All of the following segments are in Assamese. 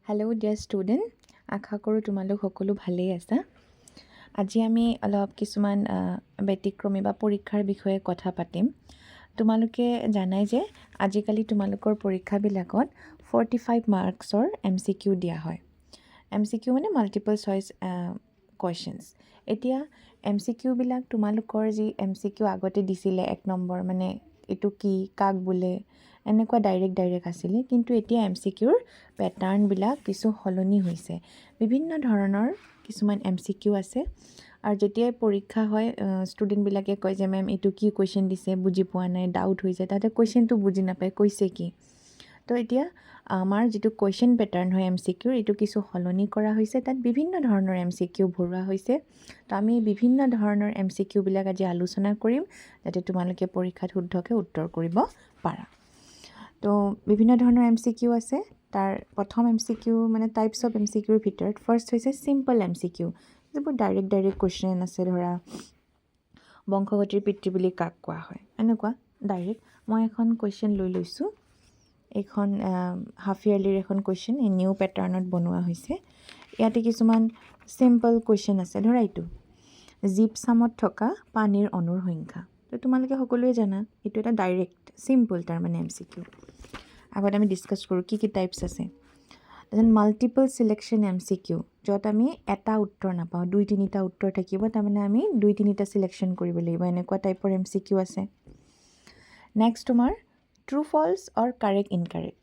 হেল্ল' ডিয়াৰ ষ্টুডেণ্ট, আশা কৰোঁ তোমালোক সকলো ভালেই আছা। আজি আমি অলপ কিছুমান ব্যতিক্ৰমী বা পৰীক্ষাৰ বিষয়ে কথা পাতিম। তোমালোকে জানাই যে আজিকালি তোমালোকৰ পৰীক্ষাবিলাকত 45 মাৰ্কছৰ MCQ দিয়া হয়। MCQ মানে মাল্টিপল চইচ কুৱেশ্যনছ। এতিয়া MCQবিলাক তোমালোকৰ যি MCQ আগতে দিছিলে 1 নম্বৰ মানে এইটো কি, কাক বোলে, এনেকুৱা ডাইৰেক্ট আছিলে। কিন্তু এতিয়া MCQৰ পেটাৰ্ণবিলাক কিছু সলনি হৈছে। বিভিন্ন ধৰণৰ কিছুমান MCQ আছে আৰু যেতিয়াই পৰীক্ষা হয় ষ্টুডেণ্টবিলাকে কয় যে মেম এইটো কি কুৱেশ্যন দিছে, বুজি পোৱা নাই, ডাউট হৈছে, তাতে কুৱেশ্যনটো বুজি নাপায়, কৈছে কি। তো এতিয়া আমাৰ যিটো কুৱেশ্যন পেটাৰ্ণ হয় MCQৰ, এইটো কিছু সলনি কৰা হৈছে। তাত বিভিন্ন ধৰণৰ MCQ ভৰোৱা হৈছে। তো আমি বিভিন্ন ধৰণৰ MCQবিলাক আজি আলোচনা কৰিম, যাতে তোমালোকে পৰীক্ষাত শুদ্ধকৈ উত্তৰ কৰিব পাৰা। তো বিভিন্ন ধৰণৰ MCQ আছে। তাৰ প্ৰথম MCQ মানে টাইপছ অফ MCQৰ ভিতৰত ফাৰ্ষ্ট হৈছে চিম্পল MCQ, যিবোৰ ডাইৰেক্ট কুৱেশ্যন আছে। ধৰা বংশগতিৰ পিতৃ বুলি কাক কোৱা হয়, এনেকুৱা ডাইৰেক্ট। মই এখন কুৱেশ্যন লৈ লৈছোঁ। এইখন হাফ ইয়াৰলিৰ এখন কুৱেশ্যন, এই নিউ পেটাৰ্ণত বনোৱা হৈছে। ইয়াতে কিছুমান চিম্পল কুৱেশ্যন আছে। ধৰা এইটো জীপছামত থকা পানীৰ অণুৰ সংখ্যা। তো তোমালোকে সকলোৱে জানা এইটো এটা ডাইৰেক্ট চিম্পল তাৰমানে MCQ। আগত আমি ডিছকাছ কৰোঁ কি কি টাইপছ আছে। তাৰপিছত মাল্টিপল চিলেকশ্যন MCQ, য'ত আমি এটা উত্তৰ নাপাওঁ, 2-3টা উত্তৰ থাকিব, তাৰমানে আমি 2-3টা চিলেকশ্যন কৰিব লাগিব, এনেকুৱা টাইপৰ MCQ আছে। নেক্সট তোমাৰ ট্ৰু ফল্ছ অৰ কাৰেক্ট ইনকাৰেক্ট।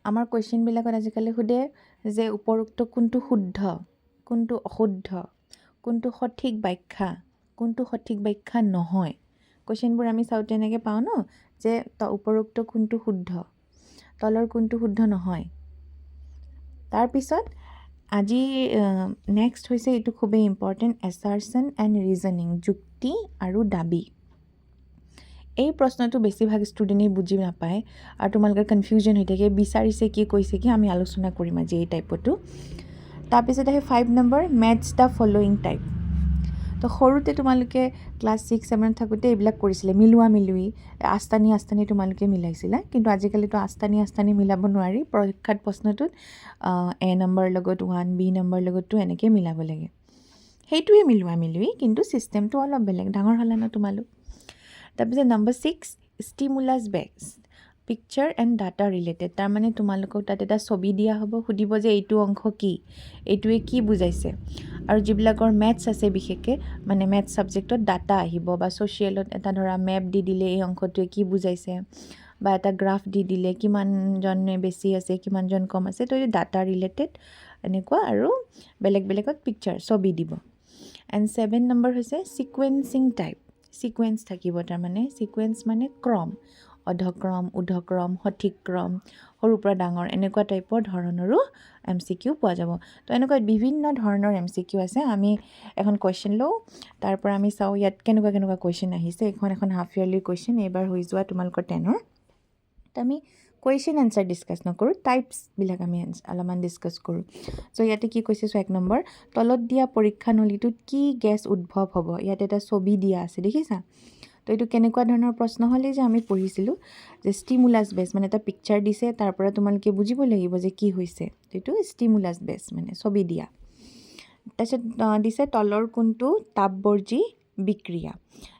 আমাৰ কুৱেশ্যনবিলাকত আজিকালি সোধে যে উপৰোক্ত কোনটো শুদ্ধ, কোনটো অশুদ্ধ, কোনটো সঠিক ব্যাখ্যা, কোনটো সঠিক ব্যাখ্যা নহয়। কুৱেশ্যনবোৰ আমি চাওঁতে এনেকৈ পাওঁ ন, যে উপৰোক্ত কোনটো শুদ্ধ, তলৰ কোনটো শুদ্ধ নহয়। তাৰপিছত আজি নেক্সট হৈছে এইটো খুবেই ইম্পৰ্টেণ্ট, এছাৰশ্যন এণ্ড ৰিজনিং, যুক্তি আৰু দাবী। এই প্ৰশ্নটো বেছিভাগ ষ্টুডেণ্টেই বুজি নাপায় আৰু তোমালোকৰ কনফিউজন হৈ থাকে, বিচাৰিছে কি, কৈছে কি, আমি আলোচনা কৰিম আজি এই টাইপতো। তাৰপিছত আহে 5 নম্বৰ মেটছ দ্য ফল'য়িং টাইপ। তো সৰুতে তোমালোকে ক্লাছ 6-7 থাকোঁতে এইবিলাক কৰিছিলে, মিলোৱা আস্তানি তোমালোকে মিলাইছিলা। কিন্তু আজিকালিতো আস্তানি মিলাব নোৱাৰি। পৰীক্ষাত প্ৰশ্নটোত A নম্বৰ লগত 1, B নম্বৰ লগত 2 এনেকৈ মিলাব লাগে। সেইটোৱে মিলোৱা, কিন্তু ছিষ্টেমটো অলপ বেলেগ, ডাঙৰ হ'লা ন তোমালোক। তাৰপিছত number 6 stimulus based, picture and data related. তাৰমানে তোমালোকক তাত এটা ছবি দিয়া হ'ব, সুধিব যে এইটো অংশ কি, এইটোৱে কি বুজাইছে। আৰু যিবিলাকৰ মেথছ আছে বিশেষকৈ, মানে মেথছ ছাবজেক্টত ডাটা আহিব, বা ছ'চিয়েলত এটা ধৰা মেপ দি দিলে এই অংশটোৱে কি বুজাইছে, বা এটা গ্ৰাফ দি দিলে কিমানজনে বেছি আছে, কিমানজন কম আছে। তো এই ডাটা ৰিলেটেড এনেকুৱা, আৰু বেলেগত পিকচাৰ, ছবি দিব। এণ্ড 7 নম্বৰ হৈছে ছিকুৱেঞ্চিং টাইপ। ছিকুৱেঞ্চ থাকিব, তাৰমানে ছিকুৱেঞ্চ মানে ক্ৰম, অধক্ৰম, ঊৰ্ধক্ৰম, সঠিক ক্ৰম, সৰুৰ পৰা ডাঙৰ, এনেকুৱা টাইপৰ ধৰণৰো MCQ পোৱা যাব। তো এনেকুৱা বিভিন্ন ধৰণৰ MCQ আছে। আমি এখন কুৱেশ্যন লওঁ, তাৰ পৰা আমি চাওঁ ইয়াত কেনেকুৱা কুৱেশ্যন আহিছে। এখন হাফ ইয়াৰলিৰ কুৱেশ্যন, এইবাৰ হৈ যোৱা তোমালোকৰ 10ৰ। তো আমি কুৱেশ্যন এনচাৰ ডিছকাছ নকৰোঁ, টাইপছবিলাক আমি অলপমান ডিছকাছ কৰোঁ। চ' ইয়াতে কি কৈছে, 1 নম্বৰ তলত দিয়া পৰীক্ষানলীটোত কি গেছ উদ্ভৱ হ'ব। ইয়াতে এটা ছবি দিয়া আছে, দেখিছা। তো এইটো কেনেকুৱা ধৰণৰ প্ৰশ্ন হ'লে যে আমি পঢ়িছিলোঁ যে ষ্টিমুলাছ বেছ, মানে এটা পিকচাৰ দিছে, তাৰ পৰা তোমালোকে বুজিব লাগিব যে কি হৈছে। এইটো ষ্টিমুলাছ বেছ মানে ছবি দিয়া। তাৰপিছত দিছে তলৰ কোনটো তাপবৰ্জী বিক্ৰিয়া।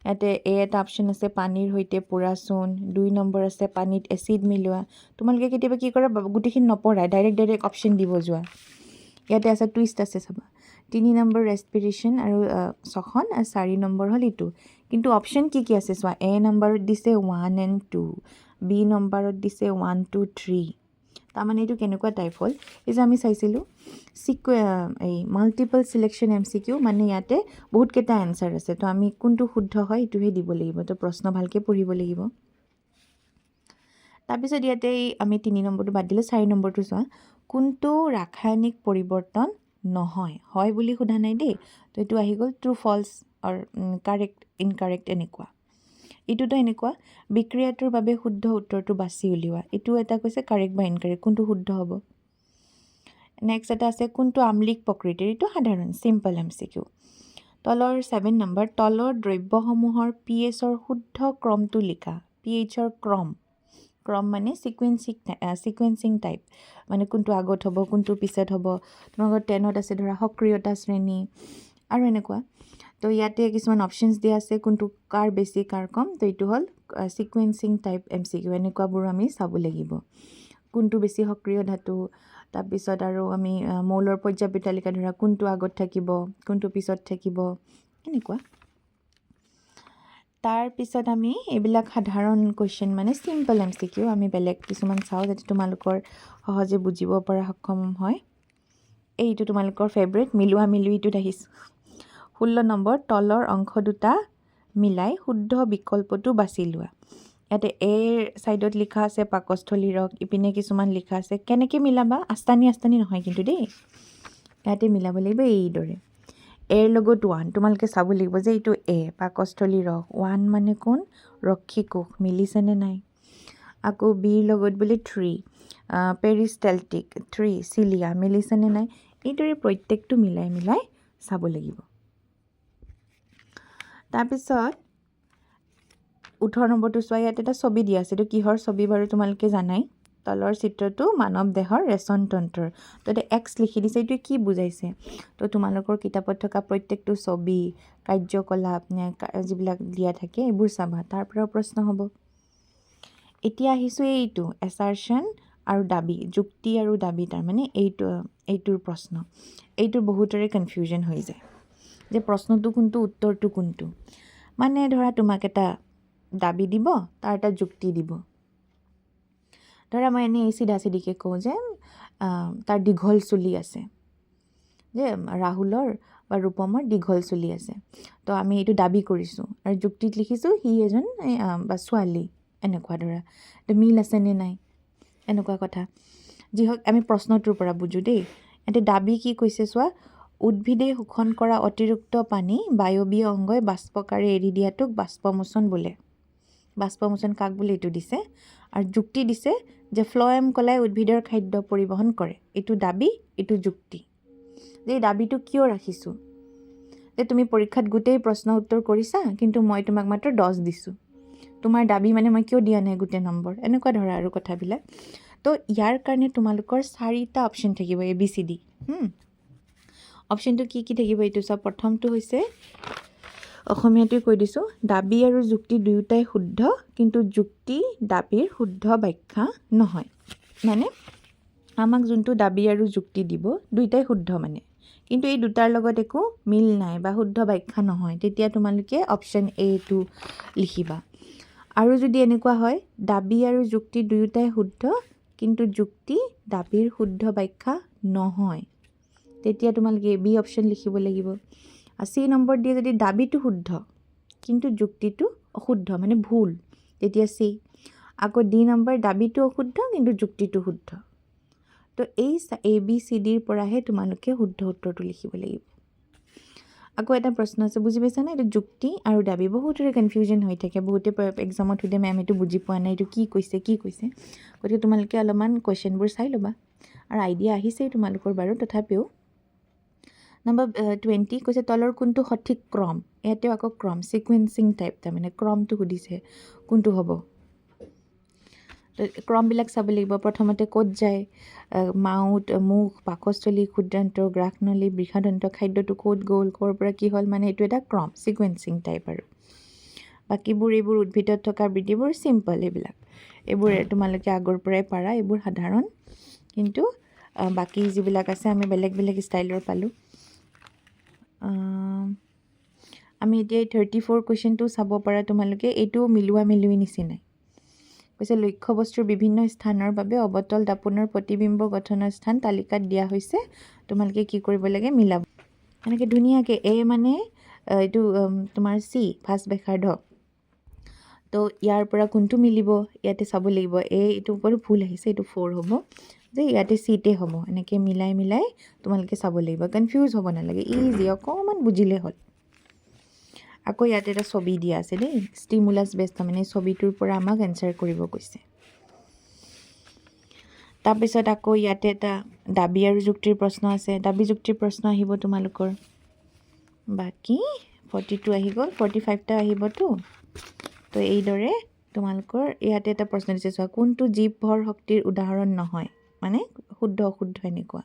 ইয়াতে এটা অপশ্যন আছে পানীৰ সৈতে পোৰা চূণ, 2 নম্বৰ আছে পানীত এচিড মিলোৱা। তোমালোকে কেতিয়াবা কি কৰা, গোটেইখিনি নপঢ়াই ডাইৰেক্ট অপশ্যন দিব যোৱা। ইয়াতে আছে টুইষ্ট আছে, চাবা। 3 নম্বৰ ৰেছপিৰেশ্যন আৰু শ্বসন, আৰু 4 নম্বৰ হ'ল ইটো। কিন্তু অপশ্যন কি আছে চোৱা, A নম্বৰত দিছে 1 and 2, B নম্বৰত দিছে 1, 2, 3। তাৰমানে এইটো কেনেকুৱা টাইপ হ'ল, এই যে আমি চাইছিলোঁ এই মাল্টিপল চিলেকশ্যন MCQ, মানে ইয়াতে বহুতকেইটা এনচাৰ আছে। তো আমি কোনটো শুদ্ধ হয় এইটোহে দিব লাগিব। তো প্ৰশ্ন ভালকৈ পঢ়িব লাগিব। তাৰপিছত ইয়াতে আমি 3 নম্বৰটো বাদ দিলোঁ, 4 নম্বৰটো চোৱা, কোনটো ৰাসায়নিক পৰিৱৰ্তন নহয়, হয় বুলি সোধা নাই দেই। তো এইটো আহি গ'ল ট্ৰু ফল্ছ অৰ কাৰেক্ট ইনকাৰেক্ট, এনেকুৱা। এইটোতো এনেকুৱা, বিক্ৰিয়াটোৰ বাবে শুদ্ধ উত্তৰটো বাছি উলিওৱা। এইটো এটা কৈছে কাৰেক্ট বা ইনকাৰেক্ট, কোনটো শুদ্ধ হ'ব। নেক্সট এটা আছে কোনটো আম্লিক প্ৰকৃতিৰ, এইটো সাধাৰণ চিম্পল MCQ। তলৰ 7 নম্বৰ তলৰ দ্ৰব্যসমূহৰ pHৰ শুদ্ধ ক্ৰমটো লিখা। pHৰ ক্ৰম ক্ৰম মানে ছিকুৱেঞ্চিং টাইপ, মানে কোনটো আগত হ'ব কোনটো পিছত হ'ব। তোমালোকৰ 10ত আছে ধৰা সক্ৰিয়তা শ্ৰেণী আৰু এনেকুৱা। তো ইয়াতে কিছুমান অপশ্যনছ দিয়া আছে কোনটো কাৰ বেছি কাৰ কম। তো এইটো হ'ল ছিকুৱেঞ্চিং টাইপ MCQ, এনেকুৱাবোৰ আমি চাব লাগিব। কোনটো বেছি সক্ৰিয় ধাতু, তাৰপিছত আৰু আমি মৌলৰ পৰ্যাপ্ত তালিকা ধৰা কোনটো আগত থাকিব কোনটো পিছত থাকিব এনেকুৱা। তাৰপিছত আমি এইবিলাক সাধাৰণ কুৱেশ্যন মানে চিম্পল MCQ আমি বেলেগ কিছুমান চাওঁ যাতে তোমালোকৰ সহজে বুজিব পৰা সক্ষম হয়। এইটো তোমালোকৰ ফেভৰেট মিলোৱাটোত আহিছোঁ। 16 নম্বৰ, তলৰ অংশ দুটা মিলাই শুদ্ধ বিকল্পটো বাছি লোৱা। ইয়াতে এৰ ছাইডত লিখা আছে পাকস্থলী ৰস, ইপিনে কিছুমান লিখা আছে। কেনেকৈ মিলাবা? আস্তানি নহয় কিন্তু দেই, ইয়াতে মিলাব লাগিব এইদৰে। এৰ লগত 1 তোমালোকে চাব লাগিব যে এইটো এ পাকস্থলী ৰস, 1 মানে কোন? ৰক্ষী কোষ, মিলিছেনে নাই? আকৌ বিৰ লগত বোলে 3 পেৰিষ্টেলটিক, 3 চিলিয়া, মিলিছেনে নাই? এইদৰে প্ৰত্যেকটো মিলাই চাব লাগিব। তাৰপিছত 18 নম্বৰটো চোৱা, ইয়াত এটা ছবি দিয়া আছে। এইটো কিহৰ ছবি বাৰু তোমালোকে জানাই। তলৰ চিত্ৰটো মানৱ দেহৰ ৰেচন তন্ত্ৰৰ। তো এতিয়া এক্স লিখি দিছে, এইটোৱে কি বুজাইছে? তো তোমালোকৰ কিতাপত থকা প্ৰত্যেকটো ছবি কাৰ্যকলাপ যিবিলাক দিয়া থাকে এইবোৰ চাবা, তাৰ পৰাও প্ৰশ্ন হ'ব। এতিয়া আহিছোঁ এইটো এছাৰশ্যন আৰু দাবী, যুক্তি আৰু দাবী, তাৰমানে এইটোৰ প্ৰশ্ন। এইটোৰ বহুতৰে কনফিউজন হৈ যায় যে প্ৰশ্নটো কোনটো উত্তৰটো কোনটো। মানে ধৰা তোমাক এটা দাবী দিব, তাৰ এটা যুক্তি দিব। ধৰা মই এনেই চিধাকৈ কওঁ যে তাৰ দীঘল চুলি আছে, যে ৰাহুলৰ বা ৰূপমৰ দীঘল চুলি আছে। তো আমি এইটো দাবী কৰিছোঁ আৰু যুক্তিত লিখিছোঁ সি এজন বা ছোৱালী, এনেকুৱা ধৰা। তো মিল আছেনে নাই এনেকুৱা কথা। যি হওক আমি প্ৰশ্নটোৰ পৰা বুজোঁ দেই। এতিয়া দাবী কি কৈছে চোৱা, উদ্ভিদে শোষণ কৰা অতিৰিক্ত পানী বায়বীয় অংগই বাষ্পকাৰে এৰি দিয়াটোক বাষ্পমোচন বোলে। বাষ্পমোচন কাক বোলে এইটো দিছে। আৰু যুক্তি দিছে যে ফ্ল'এম কলাই উদ্ভিদৰ খাদ্য পৰিবহণ কৰে। এইটো দাবী, এইটো যুক্তি। যে এই দাবীটো কিয় ৰাখিছোঁ, যে তুমি পৰীক্ষাত গোটেই প্ৰশ্ন উত্তৰ কৰিছা কিন্তু মই তোমাক মাত্ৰ 10 দিছোঁ। তোমাৰ দাবী মানে মই কিয় দিয়া নাই গোটেই নম্বৰ, এনেকুৱা ধৰা আৰু কথাবিলাক। তো ইয়াৰ কাৰণে তোমালোকৰ 4টা অপশ্যন থাকিব ABCD। অপশ্যনটো কি থাকিব এইটো চোৱা। প্ৰথমটো হৈছে অসমীয়াটোৱে কৈ দিছোঁ, দাবী আৰু যুক্তি দুয়োটাই শুদ্ধ কিন্তু যুক্তি দাবীৰ শুদ্ধ ব্যাখ্যা নহয়। মানে আমাক যোনটো দাবী আৰু যুক্তি দিব দুয়োটাই শুদ্ধ মানে, কিন্তু এই দুটাৰ লগত একো মিল নাই বা শুদ্ধ ব্যাখ্যা নহয়, তেতিয়া তোমালোকে অপশ্যন A টো লিখিবা। আৰু যদি এনেকুৱা হয় দাবী আৰু যুক্তি দুয়োটাই শুদ্ধ কিন্তু যুক্তি দাবীৰ শুদ্ধ ব্যাখ্যা নহয়, তেতিয়া তোমালোকে B অপশ্যন লিখিব লাগিব। আৰু C নম্বৰ দিয়ে যদি দাবীটো শুদ্ধ কিন্তু যুক্তিটো অশুদ্ধ মানে ভুল, তেতিয়া C। আকৌ D নম্বৰ দাবীটো অশুদ্ধ কিন্তু যুক্তিটো শুদ্ধ। তো এই ABCDৰ পৰাহে তোমালোকে শুদ্ধ উত্তৰটো লিখিব লাগিব। আকৌ এটা প্ৰশ্ন আছে, বুজি পাইছানে? এইটো যুক্তি আৰু দাবী বহুতৰে কনফিউজন হৈ থাকে। বহুতে এক্সামত সোধে মেম এইটো বুজি পোৱা নাই, এইটো কি কৈছে। গতিকে তোমালোকে অলপমান কুৱেশ্যনবোৰ চাই ল'বা আৰু আইডিয়া আহিছেই তোমালোকৰ বাৰু। তথাপিও নম্বৰ 20 কৈছে তলৰ কোনটো সঠিক ক্ৰম। ইয়াতেও আকৌ ক্ৰম ছিকুৱেঞ্চিং টাইপ, তাৰমানে ক্ৰমটো সুধিছে কোনটো হ'ব। তো ক্ৰমবিলাক চাব লাগিব। প্ৰথমতে ক'ত যায়, মাউথ, মুখ, পাকস্থলী, ক্ষুদ্ৰান্ত, গ্ৰাহনলী, বৃষাদন্ত, খাদ্যটো ক'ত গ'ল, ক'ৰ পৰা কি হ'ল, মানে এইটো এটা ক্ৰম ছিকুৱেঞ্চিং টাইপ। আৰু বাকীবোৰ এইবোৰ উদ্ভিদত থকা বৃদ্ধিবোৰ চিম্পল, এইবোৰ তোমালোকে আগৰ পৰাই পাৰা, এইবোৰ সাধাৰণ। কিন্তু বাকী যিবিলাক আছে আমি বেলেগ ষ্টাইলৰ পালোঁ। আমি এতিয়া 34 কুৱেশ্যনটো চাব পাৰা তোমালোকে। এইটো মিলোৱা নিচিনাই কৈছে, লক্ষ্য বস্তুৰ বিভিন্ন স্থানৰ বাবে অৱতল দাপোনৰ প্ৰতিবিম্ব গঠনৰ স্থান তালিকাত দিয়া হৈছে। তোমালোকে কি কৰিব লাগে, মিলাব। এনেকৈ ধুনীয়াকৈ A মানে এইটো তোমাৰ C ফাৰ্ষ্ট ব্যাসাৰ্ধ। তো ইয়াৰ পৰা কোনটো মিলিব ইয়াতে চাব লাগিব। এইটো ওপৰত ভুল আহিছে, এইটো 4 হ'ব, যে ইয়াতে Cতে হ'ব। এনেকৈ মিলাই তোমালোকে চাব লাগিব। কনফিউজ হ'ব নালাগে, ইজি, অকণমান বুজিলে হ'ল। আকৌ ইয়াতে এটা ছবি দিয়া আছে দেই, ষ্টিমুলাছ বেছ, তাৰমানে ছবিটোৰ পৰা আমাক এনচাৰ কৰিব কৈছে। তাৰপিছত আকৌ ইয়াতে এটা দাবী আৰু যুক্তিৰ প্ৰশ্ন আছে। দাবী যুক্তিৰ প্ৰশ্ন আহিব তোমালোকৰ। বাকী 42 আহি গ'ল, 45টা আহিবতো। তো এইদৰে তোমালোকৰ ইয়াতে এটা প্ৰশ্ন দিছে চোৱা, কোনটো জীৱ ভৰ শক্তিৰ উদাহৰণ নহয়, মানে শুদ্ধ অশুদ্ধ এনেকুৱা।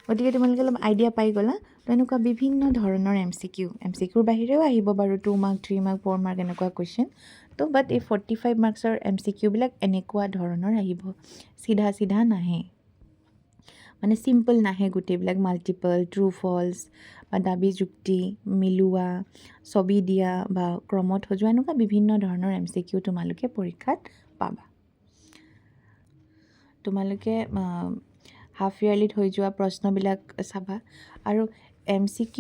গতিকে তোমালোকে অলপ আইডিয়া পাই গ'লা। তো এনেকুৱা বিভিন্ন ধৰণৰ MCQৰ বাহিৰেও আহিব বাৰু 2 মাৰ্ক 3 মাৰ্ক 4 মাৰ্ক এনেকুৱা কুৱেশ্যন। তো বাট এই 45 মাৰ্কছৰ MCQবিলাক এনেকুৱা ধৰণৰ আহিব, চিধা নাহে, মানে চিম্পল নাহে গোটেইবিলাক, মাল্টিপল, ট্ৰু ফল্ছ বা দাবী যুক্তি, মিলোৱা, ছবি দিয়া বা ক্ৰমত সজোৱা, এনেকুৱা বিভিন্ন ধৰণৰ MCQ তোমালোকে পৰীক্ষাত পাবা। তোমালোকে হাফ ইয়াৰলিত হৈ যোৱা প্ৰশ্নবিলাক চাবা। আৰু MCQ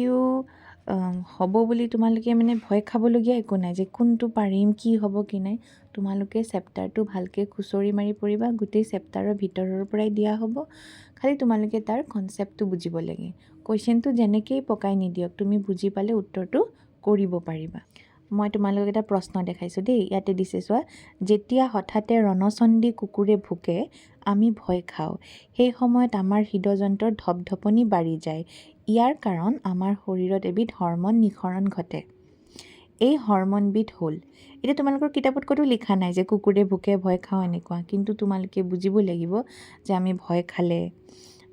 হ'ব বুলি তোমালোকে মানে ভয় খাবলগীয়া একো নাই যে কোনটো পাৰিম, কি হ'ব কি নাই। তোমালোকে চেপ্টাৰটো ভালকৈ খুচৰি মাৰি পঢ়িবা, গোটেই চেপ্টাৰৰ ভিতৰৰ পৰাই দিয়া হ'ব, খালি তোমালোকে তাৰ কনচেপ্টটো বুজিব লাগে। কুৱেশ্যনটো যেনেকেই পকাই নিদিয়ক, তুমি বুজি পালে উত্তৰটো কৰিব পাৰিবা। মই তোমালোকক এটা প্ৰশ্ন দেখাইছোঁ দেই, ইয়াতে দিছে চোৱা, যেতিয়া হঠাতে ৰণচণ্ডী কুকুৰে ভুকে আমি ভয় খাওঁ, সেই সময়ত আমাৰ হৃদযন্ত্ৰৰ ধপধপনি বাঢ়ি যায়। ইয়াৰ কাৰণ আমাৰ শৰীৰত এবিধ হৰম'ন নিঃসৰণ ঘটে। এই হৰম'নবিধ হ'ল, এতিয়া তোমালোকৰ কিতাপত ক'তো লিখা নাই যে কুকুৰে ভুকে ভয় খাওঁ এনেকুৱা, কিন্তু তোমালোকে বুজিব লাগিব যে আমি ভয় খালে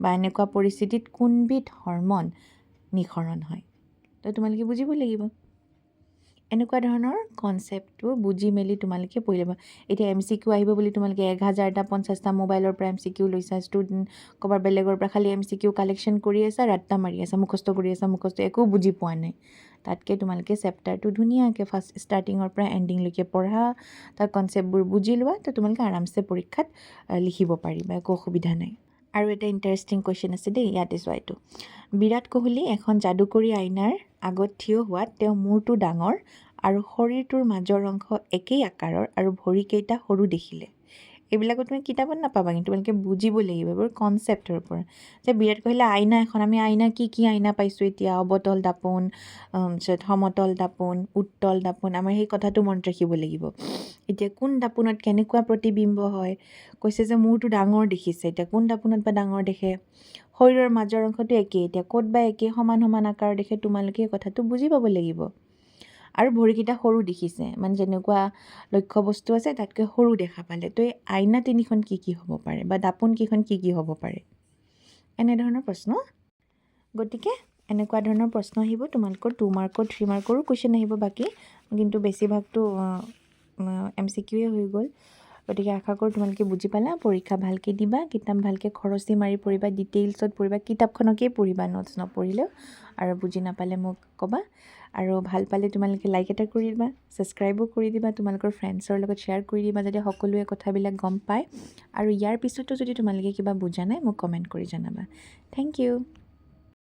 বা এনেকুৱা পৰিস্থিতিত কোনবিধ হৰম'ন নিঃসৰণ হয়। তো তোমালোকে বুজিব লাগিব। এনেকুৱা ধৰণৰ কনচেপ্টবোৰ বুজি মেলি তোমালোকে পঢ়ি ল'বা। এতিয়া MCQ আহিব বুলি তোমালোকে 1000টা 50টা মোবাইলৰ পৰা MCQ লৈছা, ষ্টুডেণ্ট ক'ৰবাৰ বেলেগৰ পৰা খালি MCQ কালেকশ্যন কৰি আছা, ৰাত্তা মাৰি আছা, মুখস্থ কৰি আছা, একো বুজি পোৱা নাই। তাতকৈ তোমালোকে চেপ্টাৰটো ধুনীয়াকৈ ফাৰ্ষ্ট ষ্টাৰ্টিঙৰ পৰা এণ্ডিংলৈকে পঢ়া, তাৰ কনচেপ্টবোৰ বুজি লোৱা, তো তোমালোকে আৰামছে পৰীক্ষাত লিখিব পাৰিবা, একো অসুবিধা নাই। আৰু এটা ইণ্টাৰেষ্টিং কুৱেশ্যন আছে দেই, ইয়াতে চোৱা এইটো। বিৰাট কোহলি এখন যাদুকৰী আইনাৰ আগত থিয় হোৱাত তেওঁ মূৰটো ডাঙৰ আৰু শৰীৰটোৰ মাজৰ অংশ একেই আকাৰৰ আৰু ভৰিকেইটা সৰু দেখিলে। এইবিলাকো তুমি কিতাপত নাপাবা, কিন্তু তোমালোকে বুজিব লাগিব এইবোৰ কনচেপ্টৰ পৰা। যে বিৰাট কোহলি আইনা এখন, আমি আইনা কি আইনা পাইছোঁ এতিয়া, অৱতল দাপোন, সমতল দাপোন, উত্তল দাপোন, আমাৰ সেই কথাটো মনত ৰাখিব লাগিব। এতিয়া কোন দাপোনত কেনেকুৱা প্ৰতিবিম্ব হয়, কৈছে যে মূৰটো ডাঙৰ দেখিছে, এতিয়া কোন দাপোনত বা ডাঙৰ দেখে, শৰীৰৰ মাজৰ অংশটো একেই, এতিয়া ক'ত বা একেই সমান আকাৰৰ দেখে, তোমালোকে এই কথাটো বুজি পাব লাগিব। আৰু ভৰিকেইটা সৰু দেখিছে, মানে যেনেকুৱা লক্ষ্য বস্তু আছে তাতকৈ সৰু দেখা পালে, তো এই আইনা তিনিখন কি হ'ব পাৰে বা দাপোন কেইখন কি হ'ব পাৰে, এনেধৰণৰ প্ৰশ্ন। গতিকে এনেকুৱা ধৰণৰ প্ৰশ্ন আহিব তোমালোকৰ 2 মাৰ্কৰ 3 মাৰ্কৰো কুৱেশ্যন আহিব বাকী, কিন্তু বেছিভাগটো MCQয়ে হৈ গ'ল। গতিকে আশা কৰোঁ তোমালোকে বুজি পালা, পৰীক্ষা ভালকৈ দিবা, কিতাপ ভালকৈ খৰচি মাৰি পঢ়িবা, ডিটেইলছত পঢ়িবা, কিতাপখনকেই পঢ়িবা, নোটছ নপঢ়িলেও। আৰু বুজি নাপালে মোক ক'বা, আৰু ভাল পালে তোমালোকে লাইক এটা কৰি দিবা, ছাবস্ক্ৰাইবো কৰি দিবা, তোমালোকৰ ফ্ৰেণ্ডছৰ লগত শ্বেয়াৰ কৰি দিবা, যাতে সকলোৱে কথাবিলাক গম পায়। আৰু ইয়াৰ পিছতো যদি তোমালোকে কিবা বুজা নাই মোক কমেণ্ট কৰি জনাবা। Thank U.